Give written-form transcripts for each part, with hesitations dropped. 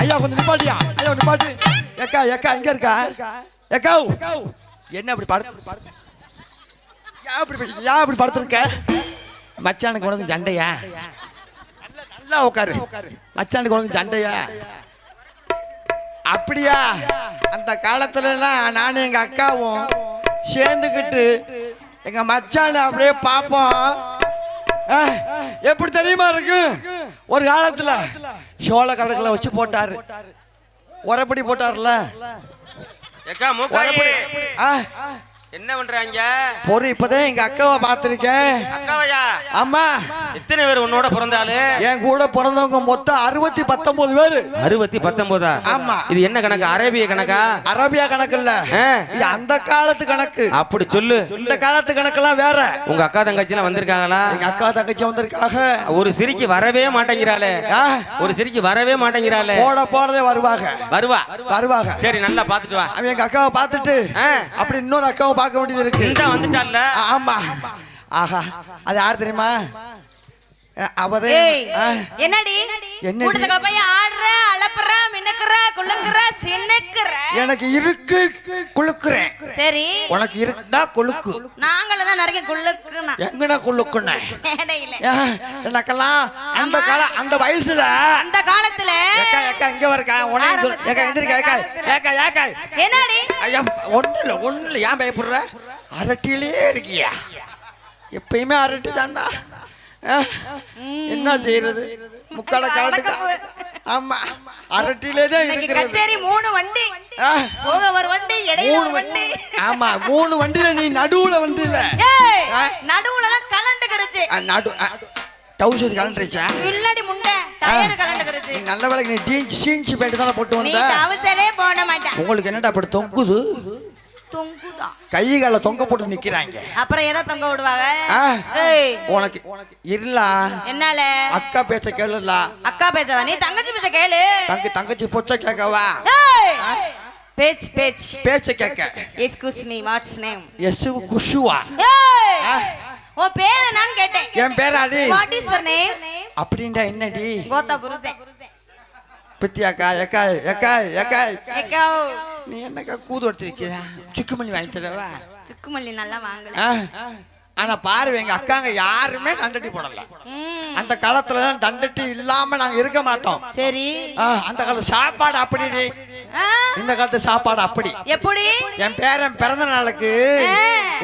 ஐயா கொஞ்சம் நிப்பாட்டியா, ஐயா நிப்பாட்டு. ஏக்கா ஏக்கா எங்க இருக்கா? ஏக்கா என்ன அப்படி படுத்து, ஏன் அப்படி படுத்துருக்க? மச்சானுக்கு உனக்கு சண்டையா? நல்லா உட்காரு. மச்சானுக்கு உனக்கு சண்டையா? அப்படியா? அந்த காலத்துல எல்லாம் நானும் எங்க அக்காவும் சேர்ந்துக்கிட்டு எங்க மச்சான அப்படியே பார்ப்போம். எப்படி தெரியுமா இருக்கு? ஒரு காலத்துல சோழ கணக்குல வச்சு போட்டாரு, உரப்படி போட்டாருல. என்ன பண்றாங்க? பொறு இப்பதான் எங்க அக்காவை பார்த்திருக்கேன். அக்காவையா? ஆமா. எத்தனை பேர் உன்னோட பிறந்தாளு? என் கூட பிறந்தவங்க மொத்தம் 619 பேரு. 619? ஆமா. இது என்ன கணக்கு? அரேபிய கணக்கா? அரேபியா கணக்கு இல்ல, இது அந்த காலத்து கணக்கு. அப்படி சொல்லு. இந்த காலத்து கணக்கெல்லாம் வேற. உங்க அக்கா தங்கச்சி எல்லாம் வந்திருக்காங்களா? எங்க அக்கா தங்கச்சி வந்திருக்காங்க. ஒரு சிரிக்கு வரவே மாட்டேங்கிறாளே. ஒரு சிரிக்கு வரவே மாட்டேங்கிறாளே. போறதே வருவாங்க. வருவாங்க. சரி நல்லா பாத்துட்டு வா. அவன் எங்க அக்காவை பார்த்துட்டு அப்படி இன்னொரு அக்காவை பார்க்க வேண்டியது இருக்கு. வந்துட்டான்ல. ஆமா. ஆஹா, அது யார் தெரியுமா? அவதே. என்னடி கூட்டத்துக்கு போய் ஆடுற, அலப்புற, மினுக்குற, குளுக்குற, சின்னுக்குற. எனக்கு இருக்கு குளுக்குறேன். சரி உனக்கு இருக்குதா குளுக்கு? நாங்கள தான் நிறைய குளுக்குனா. எங்கடா குளுக்குன? இடையில எனக்கெல்லாம் அந்த கால அந்த வயசுல அந்த காலத்துல ஏக்கா ஏக்கா இங்க வரக்கா உனக்கு ஏக்கா எந்திரிக்க ஏக்கா ஏக்கா ஏக்கா என்னடி? ஐயா ஒண்ணுல ஏன் பயப்படுற? அரட்டிலே இருக்கியா? எப்பயுமே அரட்டி தான்டா. என்ன செய்யறது? முக்கால காலத்துக்கு. ஆமா அரட்டிலே தான் இருக்கிறது. கச்சேரி 3 வண்டி போக ஒரு வண்டி இடையில ஒரு வண்டி. ஆமா 3 வண்டில நீ நடுவுல வந்து இல்ல. நடுவுல தான் கலண்டுக்குறச்சு. நடு டவுசர் கலண்டுறச்சா? இல்லடி முண்டை டயர் கலண்டுக்குறச்சு. நீ நல்ல வேளைக்கு நீ ஜீன்ஸ் பேண்ட் தான் போட்டு வந்த. நீ டவுசரே போட மாட்டே. உங்களுக்கு என்னடா அப்படி தொங்குது? தொங்குதா? கை கால தொங்க போட்டு நிக்கிறாங்க. அப்புறம் எதை தொங்க விடுவாங்க? உனக்கு இல்ல. என்னால? அக்கா பேச்ச கேளுல. அக்கா பேச்சவா? நீ தங்கச்சி பேச்ச கேளு. தங்கச்சி பொச்ச கேக்கவா? பேச்ச கேக்க. Excuse me, what's name? எசு குஷுவா. ஓ பேர் என்னன்னு கேட்டேன். என் பேர் அடி. What is your name? அப்படிண்டா என்னடி? கோத்தா புருஷே. பித்தியாக்கா ஏக்கா ஏக்கா ஏக்கா ஏக்கா நீ என்னக்கா கூது எடுத்துருக்கியா? சுக்குமல்லி வாங்கி தரவா? சுக்குமல்லி நல்லா வாங்கல. ஆனா பாரு எங்க அக்காங்க யாருமே தண்டட்டி போடல. அந்த காலத்துல தண்டட்டி இல்லாம நாங்க இருக்க மாட்டோம். சரி அந்த காலத்து சாப்பாடு அப்படி, இந்த காலத்து சாப்பாடு அப்படி. எப்படி? என் பேரன் பிறந்த நாளுக்கு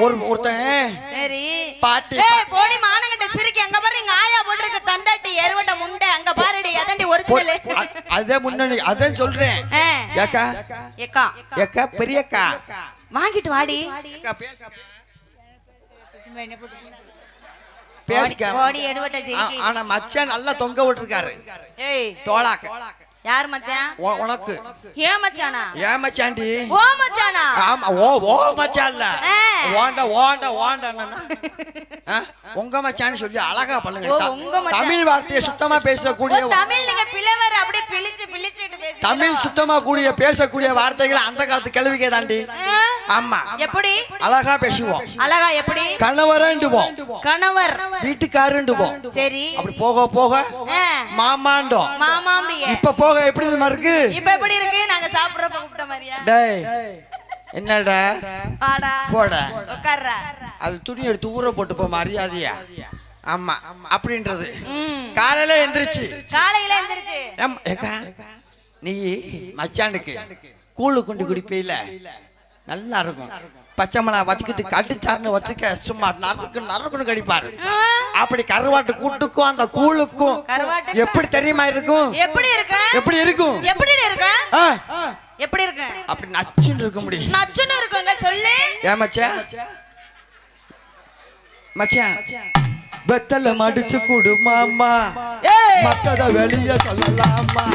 ஒருத்தன் சரி பாட்டி போடி மானங்கட்ட சிரிக்கி அங்க பாரு எங்க ஆயா போட்டுருக்க தண்டட்டி எருவட்ட முண்டை அங்க பாருடி அதண்டி ஒரிஜினல். அதே முன்னணி அதான் சொல்றேன். ஏக்கா ஏக்கா ஏக்கா பெரியக்கா வாங்கிட்டு வாடி. ஆனா மச்சான் நல்லா தொங்க விட்டுருக்காரு. யார் மச்சான்? உனக்கு. ஏன் மச்சானா? ஏன் மச்சான்டி? ஓ மச்சானா? ஆமா ஓ மச்சான் இல்ல. ஓண்ட ஓண்ட ஓண்டனா உங்க மச்சான்னு சொல்லி அழகா பண்ணுங்க. தமிழ் வார்த்தையை சுத்தமா பேசக்கூடிய தமிழ் நீங்க பிளவர் அப்படியே பிளிச்சு பிளிச்சிட்டு பேசுறீங்க. தமிழ் சுத்தமா கூடிய பேசக்கூடிய வார்த்தைகளை அந்த காலத்து கேள்விக்கே தாண்டி. ஆமா எப்படி அழகா பேசுவோம்? அழகா எப்படி? கணவரண்டுவோம். கணவர் வீட்டுக்காரண்டுவோம். சரி அப்படி போக போக மாமாண்டோம். மாமாம்பியே. இப்ப போக எப்படி இருக்கு? இப்ப எப்படி இருக்கு? நாங்க சாப்பிடுறப்ப கூப்பிட்ட மாதிரியா? டேய் என்னடா பாடா போடா உட்கார்றா. அது துணி எடுத்து ஊற போட்டு போ மரியாதையா. ஆமா அப்படின்றது. காலையில எந்திரிச்சு ஏக்கா நீ மச்சானுக்கு கூழு கொண்டு குடிப்பீல நல்லா இருக்கும். பச்சை மிளகா வச்சுக்கிட்டு கடிச்சாருன்னு வச்சுக்க சும்மா நறுக்குன்னு கடிப்பாரு. அப்படி கருவாட்டு கூட்டுக்கும் அந்த கூழுக்கும் எப்படி தெரியுமா இருக்கும்? எப்படி இருக்கு? எப்படி இருக்கும்? எப்படி இருக்கு? எப்படி இருக்கு? அப்படி நச்சுன்னு இருக்க முடியும். நச்சுன்னு இருக்குங்க சொல்லு. ஏன் மச்சான் மச்சான் வெத்தல மடிச்சு குடு மாமா, மத்தத வெளிய சொல்லலாமா?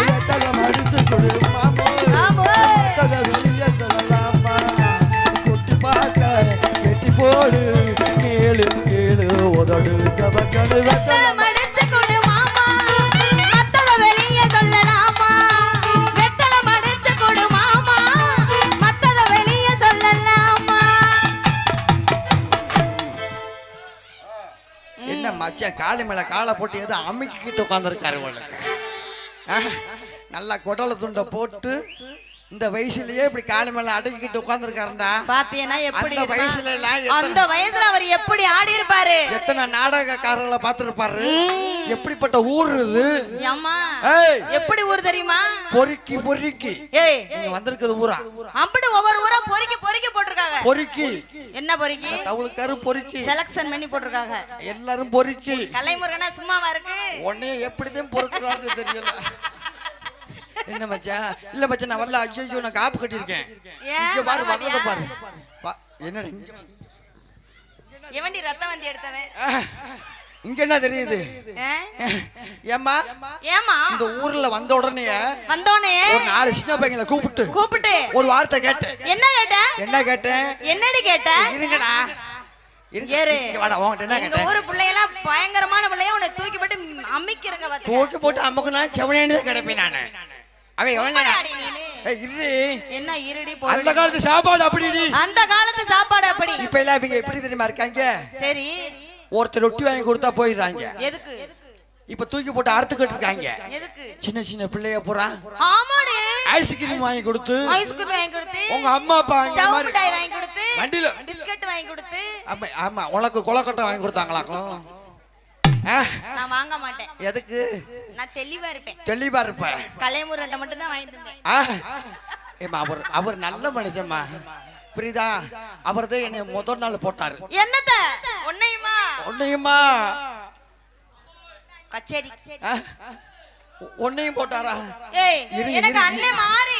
வெத்தல மடிச்சு குடு மாமா, மத்தத வெளிய சொல்லலாமா? குட்டி பாக்க வெட்டி போடு கேளு கேளு உதடு சபக்கடு. வெத்தல மடிச்சு குடு மாமா, மத்தத வெளிய சொல்லலாமா? வெத்தல மடிச்சு குடு மாமா, மத்தத வெளிய சொல்லலாமா? என்ன மச்சான் காலி மேல காலை போட்டு எது அமுக்கிட்டு உட்காந்துருக்காரு உங்களுக்கு? நல்லா குடல துண்டை போட்டு இந்த வயசுலயே இப்படி காலு மேல அடக்கிட்டு உட்கார்ந்துருக்காருடா. பாத்தியனா எப்படி அந்த வயசுல அந்த வயசுல அவர் எப்படி ஆடி இருப்பாரு, எத்தனை நாடகக்காரர்களை பார்த்திருப்பாரு. எப்படிப்பட்ட ஊர் இது அம்மா. ஏய், எப்படி ஊர் தெரியுமா? பொறுக்கி பொறுக்கி. ஏய், நீங்க வந்திருக்கிறது ஊரா? அப்படி ஒவ்வொரு ஊரா பொறுக்கி பொறுக்கி போட்டுருக்காங்க. பொறுக்கி என்ன பொறுக்கி? தவுளுக்காரு பொறுக்கி செலக்ஷன் பண்ணி போட்டுருக்காங்க. எல்லாரும் பொறுக்கி. கலைமுருகனா சும்மாவா இருக்கு? உடனே எப்படிதான் பொறுக்குறாருன்னு தெரியல. என்ன மச்சான்? இல்ல மச்சான், நான் வரல. ஐயோ, நான் காப்பு கட்டியிருக்கேன். இங்க பாரு, வர்றத பாரு. என்னடா எவண்டி ரத்தம் வந்து எடுத்தவன்? இங்க என்ன தெரியுது? ஏம்மா ஏமா இந்த ஊர்ல வந்த உடனே ஒரு 4 சின்ன பையங்களை கூப்பிட்டு ஒரு வார்த்தை கேட்டேன். என்ன கேட்ட? என்ன கேட்டேன்? என்னடி கேட்ட? இருங்கடா, ஊரு பிள்ளையெல்லாம் பயங்கரமான பிள்ளைய உன்னை தூக்கி போட்டு அம்மிக்கிறங்க. தூக்கி போட்டு அம்முக்குனா செவனேன்னு கிடைப்பேன் நானு. என்ன இருடி? அந்த காலத்து சாப்பாடு அப்படி. அந்த காலத்து சாப்பாடு அப்படி. இப்ப எல்லாம் இவங்க எப்படி தெரியுமா இருக்காங்க? சரி, ஒருத்தர் ரொட்டி வாங்கி கொடுத்தா போயிடுறாங்க. எதுக்கு? இப்ப தூக்கி போட்டு அறுத்துக்கிட்டு இருக்காங்க. எதுக்கு? சின்ன சின்ன பிள்ளைய பூரா. ஆமாடி, ஐஸ்கிரீம் வாங்கி கொடுத்து, ஐஸ்கிரீம் வாங்கி கொடுத்து, உங்க அம்மா அப்பா மிட்டாய் வாங்கி கொடுத்து, வண்டியில பிஸ்கட் வாங்கி கொடுத்து. ஆமா, உனக்கு கொலக்கட்டை வாங்கி கொடுத்தாங்களாக்கும். நான் வாங்க மாட்டேன். எதுக்கு? நான் தெளிவா இருப்பேன். தெளிவா இருப்பேன். கலைமுருகன் மட்டும் தான் வாங்கி தருவேன். அவர் நல்ல மனுஷம்மா, புரியுதா? அவர் தான் என்னை முதல் நாள் போட்டாரு. என்னத்த? ஒன்னையுமா கச்சேரி ஒன்னையும் போட்டாரா? எனக்கு அண்ணன் மாறி.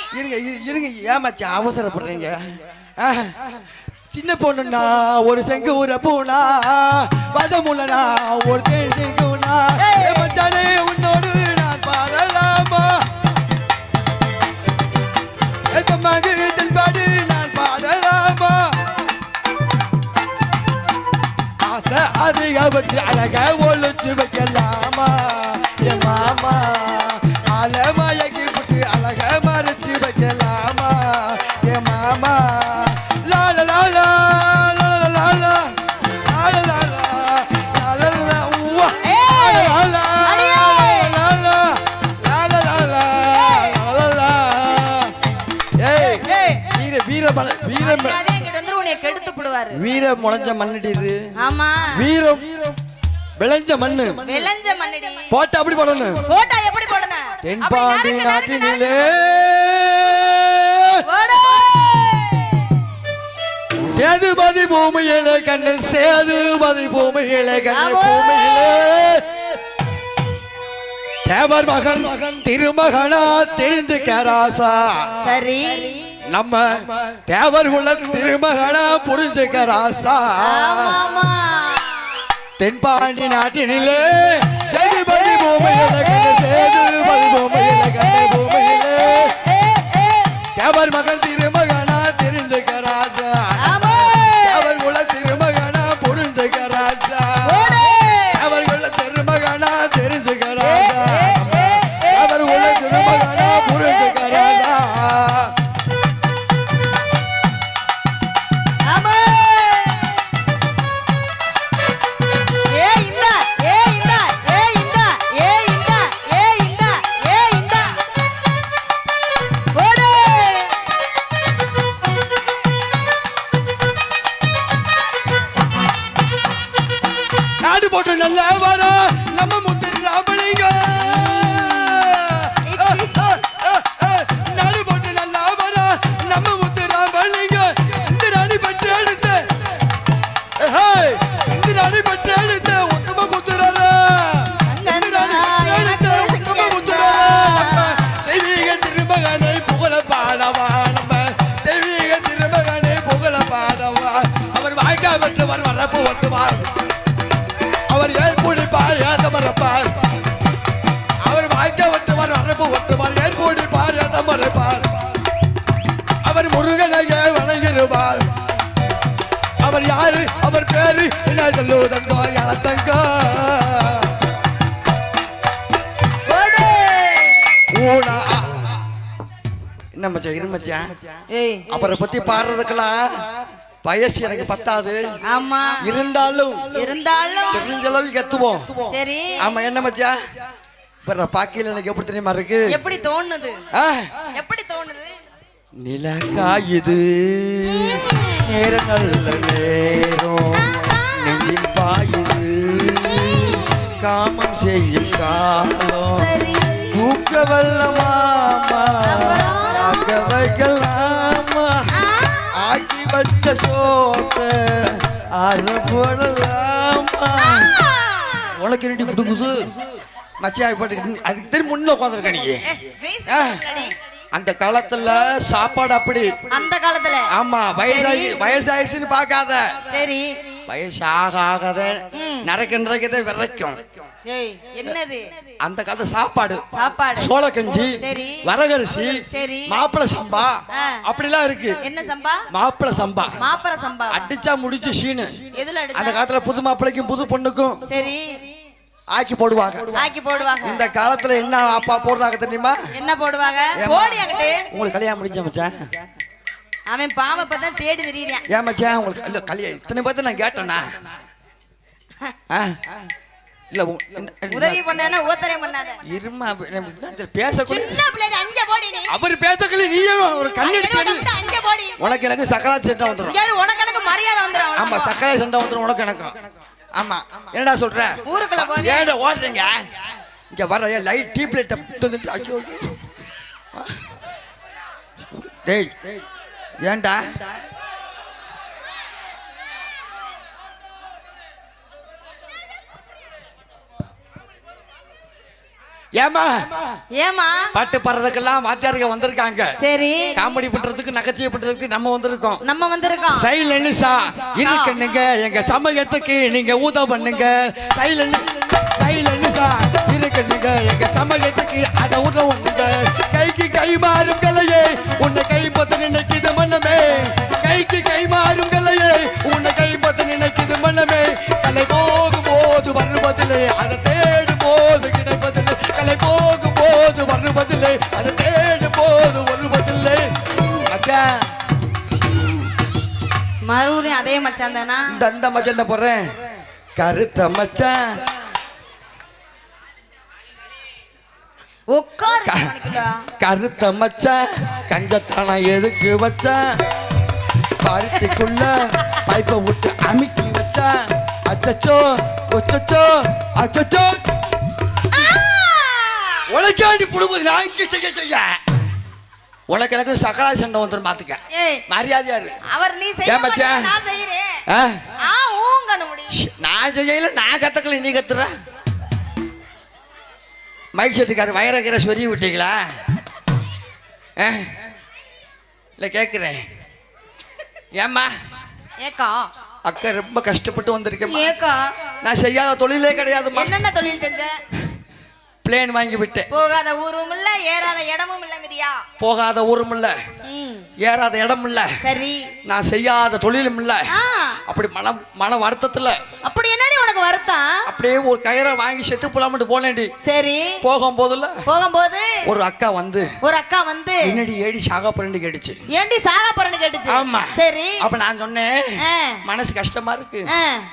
இருங்க, ஏமாச்சு அவசரப்படுறீங்க. சின்ன பொண்ணுண்ணா ஒரு செங்கு ஊர பூனா வதமுலனா ஒரு தேசிக்குனா மச்சானே உன்னோடு நான் பாடலாமா, மகிழ்ச்சின் பாடு நான் பாடலாமா, ஆசை அதிக வச்சு அழக ஒழிச்சு வைக்கலாமா, என் மாமா அலமயக்கி விட்டு அழக மறைச்சு வைக்கலாமா, என் மாமா. வீரம் முளைஞ்ச மண்ணுடி இது. ஆமா, வீரம் விளைஞ்ச மண்ணு. விளைஞ்ச மண்ணுடி. போட்டா அப்படி போடணும். போட்டா எப்படி போடணும்? தென்பாண்டி நாட்டினிலே சேதுபதி பூமியிலே கண்ணு, சேதுபதி பூமியிலே கண்ணு, பூமியிலே தேவர் மகன் திருமகனா தெரிந்து கராசா. சரி, நம்ம தேவர் உள்ள திருமகனா புரிஞ்சுக்க ராசா. தென்பாண்டி நாட்டினிலே சேதுபதி பூமியிலே கண்ணு, சேதுபதி பூமியிலே கண்ணு, பூமியிலே தேவர் மகன் திருமகனா தெரிஞ்சுக்க ராசா. தேவர் உள்ள திருமகனா புரிஞ்சுக்க ராசா. தேவர் உள்ள திருமகனா தெரிஞ்சுக்க ராசா. தேவர் உள்ள திருமகனா புரிஞ்சுக்க ராசா. நல்லா வரா நம்ம முத்து ராமலிங்க, நாடு போட்டு நல்லா வரா நம்ம முத்து ராமலிங்க. இந்த ராணி பற்ற எடுத்த, இந்த ராணி பற்ற எடுத்த உத்தம முத்துறால, இந்த ராணி பற்ற எடுத்த உத்தம முத்துறால. தெய்வீக திருமகனை புகழ பாடவா, நம்ம தெய்வீக திருமகனை புகழ பாடவா. அவர் வாய்க்கா வெட்டுவார், வரப்பு ஒட்டுவார், அவர் ஏற்புடிப்பார், ஏதமரப்பார். அவர் வாய்க்க ஒட்டுவார், வரப்பு ஒட்டுவார், ஏற்புடிப்பார், ஏதமரப்பார். அவர் முருகனையே வணங்கிடுவார். அவர் யாரு? அவர் பேரு என்ன சொல்லுவதங்கோ? இளத்தங்கோ. என்ன மச்சான், இரு மச்சான், அவரை பத்தி பாடுறதுக்கெல்லாம் வயசு எனக்கு பத்தாது. ஆமா, இருந்தாலும் இருந்தாலும் தெரிஞ்ச அளவுக்கு கத்துவோம். சரி, ஆமா. என்ன மச்சா, பிற பாக்கியில எனக்கு எப்படி தெரியுமா இருக்கு? எப்படி தோணுது? எப்படி தோணுது? நில காயுது நேர நல்ல நேரம் நெஞ்சில் பாயுது காமம் செய்யும் காலம் தூக்க வல்லமாமா ஆக வைக்கலாமா ஆக்கி வச்ச சோத்த அரை போடலாமா. உனக்கு ரெடி கொடுக்குது மச்சியா பாட்டு அதுக்கு தெரியும் முன்ன உட்காந்துருக்க நீ. அந்த காலத்துல சாப்பாடு அப்படி. அந்த காலத்துல ஆமா வயசாயிடுச்சுன்னு பாக்காத. சரி வயசு ஆகாத நரைக்கதை விரைக்கும். என்னது அந்த காலத்து சாப்பாடு? சோள கஞ்சி, வரகரிசி, மாப்பிள சம்பா அப்படிலாம் இருக்கு. என்ன சம்பா? மாப்பிள சம்பா. அடிச்சா முடிச்சு சீனு. அந்த காலத்துல புது மாப்பிளைக்கும் புது பொண்ணுக்கும் சரி ஆக்கி போடுவாங்க. இந்த காலத்துல என்ன அப்பா போடுறாங்க தெரியுமா? என்ன போடுவாங்க? உங்களுக்கு கல்யாணம் முடிஞ்ச மச்சான்? அவன் பாவப்பதான் தேடி தெரியுறான். ஏன் மச்சான் உங்களுக்கு இல்ல கல்யாணம் இத்தனை பார்த்து நான் கேட்டேனா? இல்ல உதவி பண்ணா ஓத்தரே பண்ணாத. இருமா பேசக்குள்ள சின்ன பிள்ளை அங்க போடி நீ. அவர் பேசக்குள்ள நீயே ஒரு கண்ணு எடுத்து அங்க போடி. உனக்கு எனக்கு சக்கரா சண்டை வந்துரும். யாரு உனக்கு எனக்கு மரியாதை வந்துரும். ஆமா சக்கரா சண்டை வந்துரும் உனக்கு எனக்கு. ஆமா என்னடா சொல்ற? ஊருக்குள்ள போய் ஏன்டா ஓடுறீங்க? இங்க வர லைட் டியூப் லைட் தந்துட்டு ஐயோ டேய் ஏன்டா ஏமா பாட்டு பாடுறதுக்கெல்லாம் வாத்தியாருக்கு வந்திருக்காங்க. சரி காமெடி பண்றதுக்கு நகைச்சுவை பண்றதுக்கு நம்ம வந்திருக்கோம். சைலன்ஸா இருக்கணுங்க எங்க சமயத்துக்கு நீங்க ஊத பண்ணுங்க. சைலன்ஸா இருக்கணுங்க எங்க சமயத்துக்கு அதை ஊத பண்ணுங்க. கைக்கு கை மாறும் கலையே உன்னை கை பத்து நினைக்குது மனமே. கைக்கு கை மாறும் கலையே உன்னை கை பத்து நினைக்குது மனமே. கலை போகும் போது வருவதில்லை அதை தேடும் போது கிடைப்பதில்லை. கலை போகும் போது வருவதில்லை அதை தேடும் போது வருவதில்லை. மச்சான் மறுபடியும் அதே மச்சான் தானா? அந்த மச்சான் போறேன் கருத்த மச்சான் கருத்த மச்சான் கஞ்சத்தானா எதுக்கு வச்சான்? பருத்திக்குள்ள பைப்பை விட்டு அமுக்கி வச்சான். அச்சச்சோ ஒச்சச்சோ அச்சச்சோ உனக்காண்டி புடுங்குது நான் இங்க செய்ய உனக்கு எனக்கு சக்கரா சண்டை வந்துடும் பாத்துக்க. மரியாதையா இரு. அவர் நீ செய்ய நான் செய்யறேன். நான் செய்யல நான் கத்துக்கல நீ கத்துற. மைக் செட்டுக்காரு வயரக்கிற சொறி விட்டீங்களா? இல்ல கேக்குறேன். ஏம்மா ஏக்கா அக்கா ரொம்ப கஷ்டப்பட்டு வந்திருக்கேன். நான் செய்யாத தொழிலே கிடையாது. என்னென்ன தொழில் செஞ்ச? பிளேன் வாங்கி விட்டேன். போகாத ஊரும் இல்ல ஏறாத இடமும் இல்லங்கறியா? போகாத ஊரும் இல்ல ஏறாத இடம் இல்ல. சரி நான் செய்யாத தொழிலும் இல்ல. அப்படி மன வருத்தத்துல. அப்படி என்னடி உனக்கு வருத்தம்? அப்படியே ஒரு கயிறை வாங்கி செத்து புலாமட்டு போனேன்டி. சரி போகும்போது ஒரு அக்கா வந்து என்னடி ஏடி சாக போறேன்னு கேட்டுச்சு. ஏண்டி சாக போறேன்னு கேட்டுச்சு? ஆமா சரி. அப்ப நான் சொன்னேன் மனசு கஷ்டமா இருக்கு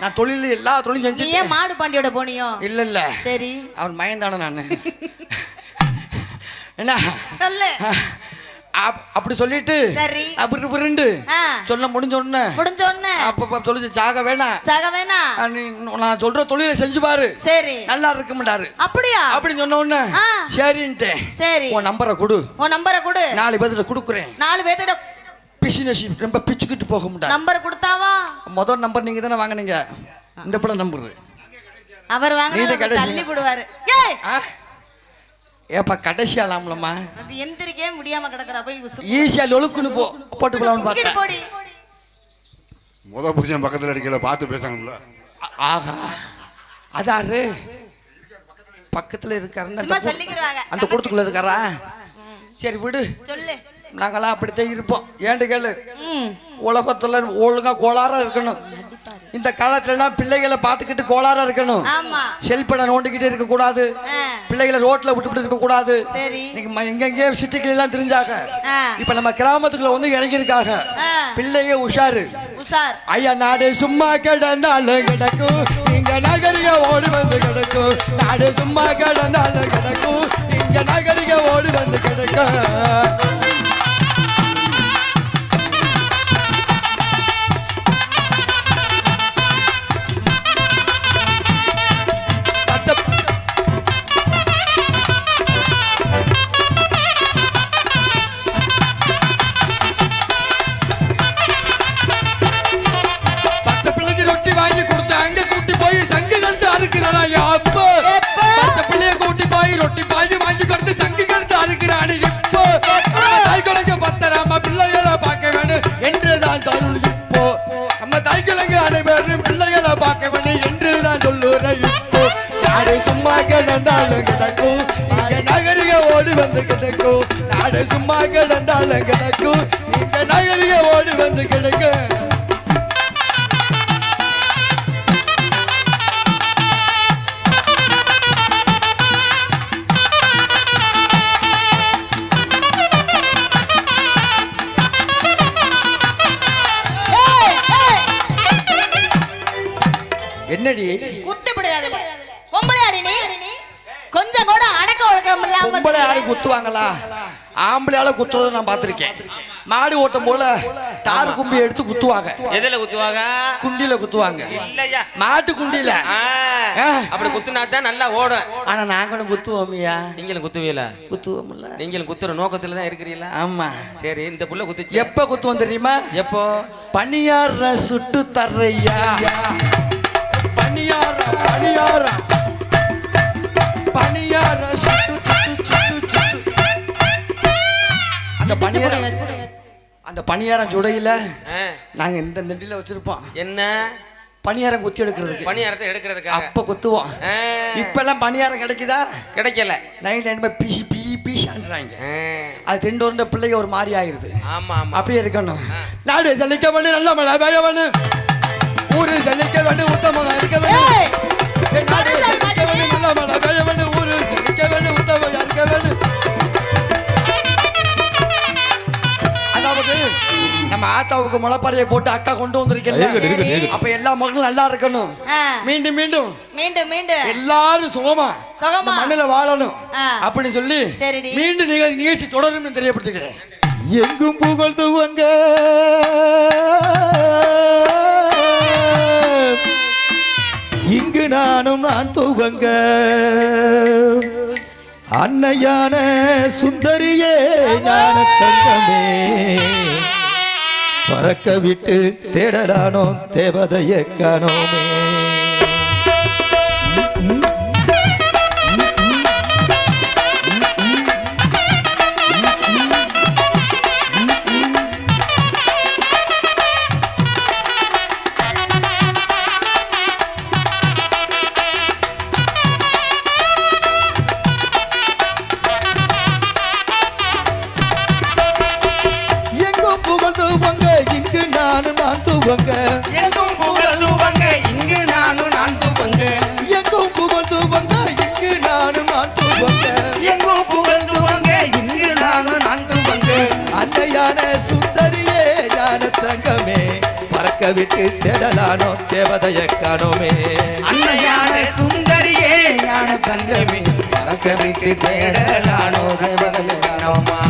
நான் தொழில் எல்லா தொழிலும் செஞ்சு. ஏன் மாடு பாண்டியோட போனியோ? இல்ல சரி அவன் மயந்தானே நானு. என்ன சொல்லு அப்படி சொல்லிட்டு அப்படி புரண்டு சொல்ல முடிஞ்ச உடனே அப்ப சொல்லி சாக வேணாம் நான் சொல்ற தொழிலை செஞ்சு பாரு சரி நல்லா இருக்கும்டாரு. அப்படியா? அப்படி சொன்ன உடனே சரின்ட்டேன். சரி உன் நம்பரை கொடு 4 பேர்கிட்ட கொடுக்குறேன். 4 பேர்கிட்ட பிசினஸ் ரொம்ப பிச்சுக்கிட்டு போக முடியாது. நம்பர் கொடுத்தாவா? முதல் நம்பர் நீங்க தானே வாங்கினீங்க. இந்த படம் நம்பர் அவர் வாங்க தள்ளி போடுவாரு. ஏப்பா கடைசி ஆளாம்லம்மா அது எந்திரிக்கவே முடியாம கிடக்குறா. போய் ஈஸியா லொழுக்குன்னு போட்டுக்கலாம்னு பார்த்தேன். முத புருஷன் பக்கத்துல இருக்கல பார்த்து பேசணும்ல. ஆஹா அதாரு பக்கத்துல இருக்காருன்னு அந்த கூட்டத்துக்குள்ள இருக்காரா? சரி விடு சொல்லு. நாங்களாம் அப்படித்தான் இருப்போம். ஏண்டு கேளு உலகத்துல ஒழுங்கா கோளாரா இருக்கணும். இந்த காலத்துல எல்லாம் பிள்ளைகளை பார்த்துக்கிட்டு கோளாரா இருக்கணும். செல்பனை நோண்டிக்கிட்டு இருக்க கூடாது. பிள்ளைகளை ரோட்ல விட்டுவிட்டு இருக்க கூடாது. எங்கெங்கே சிட்டிகள் எல்லாம் தெரிஞ்சாங்க. இப்ப நம்ம கிராமத்துக்குள்ள வந்து இறங்கி இருக்காங்க. பிள்ளைங்க உஷாரு. ஐயா நாடு சும்மா கிடந்தாலும் கிடக்கும், இங்க நகரிக ஓடி வந்து கிடக்கும். நாடு சும்மா கிடந்தாலும் கிடக்கும், இங்க நகரிக ஓடி வந்து கிடக்கும். ரொட்டி பாய் வாங்கி கொடுத்து சங்கிகள் தாருக்கிறானு. இப்போ தாய்க்குழந்தை பத்தராம பிள்ளைகளை பார்க்க வேணும் என்றுதான் சொல்லுது. இப்போ நம்ம தாய்க்குழந்தை அனைவரும் பிள்ளைகளை பார்க்க வேணும் என்றுதான் சொல்லுற. இப்போ நாடு சும்மா கிடந்தாலும் கிடக்கும், இங்க நகரிக ஓடி வந்து கிடக்கும். நாடு சும்மா கிடந்தாலும் கிடக்கும், இங்க நகரிக ஓடி வந்து கிடக்கும். என்னடி குத்துப்படுறாதே பொம்பளையாடி நீ கொஞ்சம் கூட அடக்க ஒடுக்கம் இல்லாம. பொம்பளை யாரும் குத்துவாங்களா? ஆம்பளையால குத்துறத நான் பார்த்திருக்கேன். மாடு ஓட்டம் போல தார் கும்பி எடுத்து குத்துவாங்க. எதுல குத்துவாங்க? குண்டில குத்துவாங்க. இல்லையா, மாட்டு குண்டில. அப்படி குத்துனா தான் நல்லா ஓடும். ஆனா நாங்களும் குத்துவோம்யா. நீங்களும் குத்துவீங்களா? குத்துவோம்ல. நீங்களும் குத்துற நோக்கத்துல தான் இருக்கிறீங்களா? ஆமா. சரி, இந்த புள்ள குத்துச்சு. எப்ப குத்துவோம் தெரியுமா? எப்போ? பனியார சுட்டு தர்றையா. பனியார பனியார பனியார சுட்டு சுட்டு சுட்டு சுட்டு. அந்த பனியாரம் சுடையில நாங்க இந்த நெண்டில வச்சிருப்போம். என்ன பனியாரம் குத்தி எடுக்கிறதுக்கு. பனியாரத்தை எடுக்கிறதுக்கு அப்ப குத்துவோம். இப்ப எல்லாம் பனியாரம் கிடைக்குதா? கிடைக்கல. நைட் டைம் பீசி பீ பீசான்றாங்க. அது திண்டு வந்த பிள்ளைங்க ஒரு மாதிரி ஆயிருது. ஆமா ஆமா, அப்படியே இருக்கணும். நாடு செழிக்க வேணும், நல்ல மழை பெய்ய வேணும், ஊரு செழிக்க வேணும், உத்தமங்க இருக்க வேணும். நாடு செழிக்க வேணும், நல்ல மழை பெய்ய வேணும், ஊரு செழிக்க வேணும், உத்தமங்க இருக்க வேணும். அதாவது நம்ம ஆத்தாவுக்கு முளைப்பாறையை போட்டு அக்கா கொண்டு வந்திருக்கேன். அப்ப எல்லா மக்களும் நல்லா இருக்கணும். மீண்டும் மீண்டும் மீண்டும் மீண்டும் எல்லாரும் சுகமா மண்ணில வாழணும் அப்படின்னு சொல்லி மீண்டும் நிகழ்ச்சி தொடரும் தெரியப்படுத்துகிறேன். எங்கும் புகழ்ந்துவங்க இங்கு நானும் நான் துவங்க அன்னையான சுந்தரியே ஞான தங்கமே பறக்க விட்டு தேடலானோ தேவதையை காணோமே. எங்கும் புகழ்ந்துவங்க இங்கு நானும் நான் துவங்க. எங்கும் புகழ்ந்துவங்க இங்கு நானும் நான் துவங்க. எங்கும் புகழ்ந்துவங்க இங்கு நானும் நான் துவங்க. அன்னையான சுந்தரியே ஞான தங்கமே பறக்க விட்டு தேடலானோ தேவதையை காணோமே. அன்னையான சுந்தரியே ஞான தங்கமே பறக்க விட்டு தேடலானோ தேவதையை காணோமா.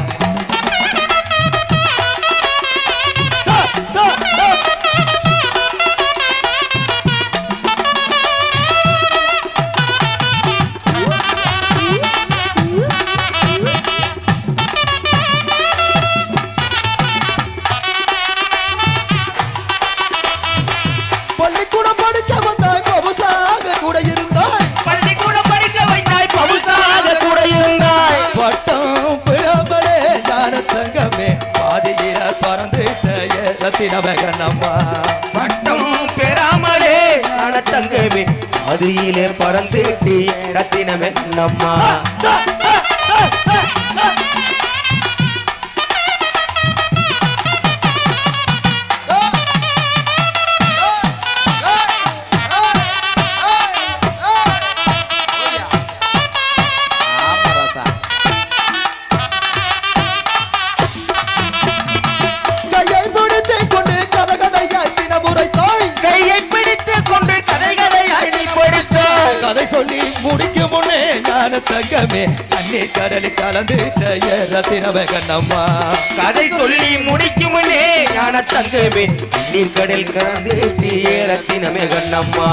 பள்ளிக்கூடம் படிக்க வந்தாய் பவுசாக கூட இருந்தாய். பள்ளிக்கூடம் படிக்க வைத்தாய் பவுசாக கூட இருந்தாய். பட்டம் பிழம்பலே ஞான தங்கமே பாதியில பறந்து ரத்தினமகனம்மா. பட்டம் பெறாமலே ஞான தங்கமே பாதியிலே பறந்து ரத்தினமகனம்மா. கதை சொல்லி முடிக்கும் முன்னே ஞான தங்கமே தண்ணீர் கடலில் கலந்துட்ட ரத்தினமே கண்ணம்மா கதை சொல்லி முடிக்கும் முன்னே ஞான தங்கமே நீர் கடல் கலந்து ரத்தினமே கண்ணம்மா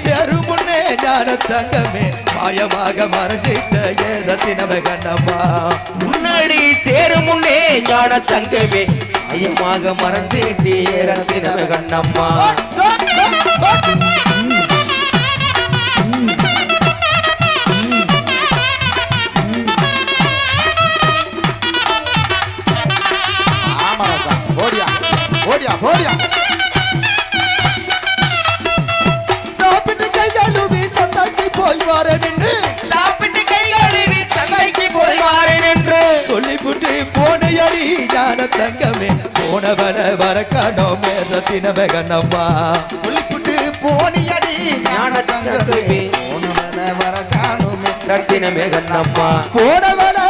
சேரும் முன்னே ஞான தங்கமே மாயமாக மறைஞ்சிட்ட ரத்தினமே கண்ணம்மா முன்னாடி சேரும் முன்னே ஞான தங்கமே மாயமாக மறைஞ்சிட்டே ரத்தினமே கண்ணம்மா ஓடியா ஓடியா ஓடியா சாப்பிட்டு கை கழுவி சந்தைக்கு போய் வரேன் என்று சாப்பிட்டு கை கழுவி சந்தைக்கு போய் வாரேன் என்று சொல்லிவிட்டு போனையடி ஞான தங்கமே போனவன வர காணோமே ரத்தினமே கண்ணம்மா சொல்லிவிட்டு போனியடி ஞான தங்கமே போனவன வர காணோமே ரத்தினமே கண்ணம்மா போனவன